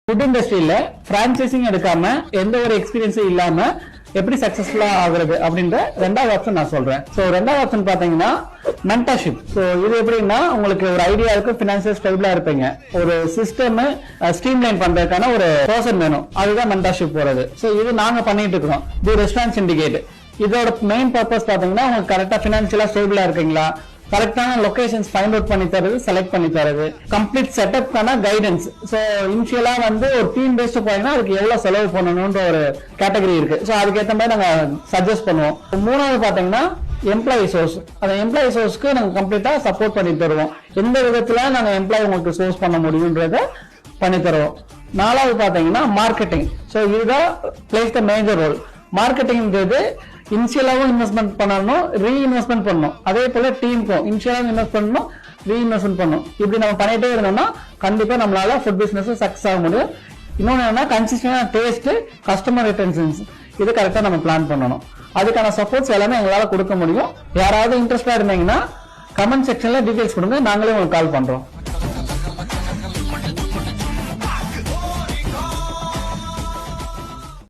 Food இண்டஸ்ட்ரியில franchising எடுக்காம எந்த ஒரு எக்ஸ்பீரியன்ஸும் இல்லாம எப்படி சக்சஸ்ஃபுல்லா ஆகுறது அப்படின்ற ரெண்டாவது ஆப்ஷன் நான் சொல்றேன். சோ ரெண்டாவது ஆப்ஷன் பாத்தீங்கன்னா மென்டர்ஷிப். சோ இது எப்படின்னா உங்களுக்கு ஒரு ஐடியா இருக்கும், பினான்சியல் ஸ்டேபிளா இருப்பீங்க, ஒரு சிஸ்டம் ஸ்ட்ரீம்லைன் பண்றதுக்கான ஒரு பர்சன் வேணும், அதுதான் மென்டர்ஷிப் போறது. சோ இது நாங்க பண்ணிட்டு இருக்கோம், தி ரெஸ்டாரண்ட் சிண்டிகேட். இதோட மெயின் பர்பஸ் பாத்தீங்கன்னா உங்களுக்கு கரெக்டா பினான்சியலா ஸ்டேபிளா இருக்கீங்களா, கரெக்டான லொகேஷன்ஸ் ஃபைண்ட் அவுட் பண்ணி தருது, செலக்ட் பண்ணி தருது, கம்ப்ளீட் செட்டப்கான கைடன்ஸ். சோ இனிஷியலா ஒரு டீம் பேஸ்ட் போனீங்கன்னா அதுக்கு எவ்வளவு செலவு பண்ணணும்ன்ற ஒரு கேட்டகரி இருக்கு. சோ அதுக்கேற்ற மாதிரி நாங்க சஜஸ்ட் பண்ணுவோம். மூணாவது பாத்தீங்கன்னா எம்ப்ளாயி சோர்ஸ். அந்த எம்ப்ளாயி சோர்ஸ்க்கு நாங்க கம்ப்ளீட்டா சப்போர்ட் பண்ணி தருவோம். எந்த விதத்துல நாங்க எம்ப்ளாயி உங்களுக்கு சோர்ஸ் பண்ண முடியும்ன்றத பண்ணி தருவோம். நாலாவது பாத்தீங்கன்னா மார்க்கெட்டிங். சோ இதுதான் பிளேஸ் த மேஜர் ரோல். மார்க்கெட்டிங்ன்றது இனிஷியலாவும் இன்வெஸ்ட்மெண்ட் பண்ணணும், ரீஇன்வெஸ்ட்மெண்ட் பண்ணணும். அதே போல டீமுக்கும் இனிஷியலாவும் இன்வெஸ்ட் பண்ணணும், ரீஇன்வெஸ்ட்மெண்ட் பண்ணணும். இப்படி நம்ம பண்ணிட்டே இருந்தோம்னா கண்டிப்பா நம்மளால ஃபுட் பிசினஸ் சக்சஸ் ஆக முடியும். இன்னொன்னு என்னன்னா கன்சிஸ்டன்டா டேஸ்ட், கஸ்டமர் ரிட்டன்ஷன்ஸ், இது கரெக்டா நம்ம பிளான் பண்ணணும். அதுக்கான சப்போர்ட்ஸ் எல்லாமே எங்களால கொடுக்க முடியும். யாராவது இன்ட்ரெஸ்டா இருந்தீங்கன்னா கமெண்ட் செக்ஷன்ல டீடைல்ஸ் கொடுங்க, நாங்களே உங்களுக்கு கால் பண்றோம்.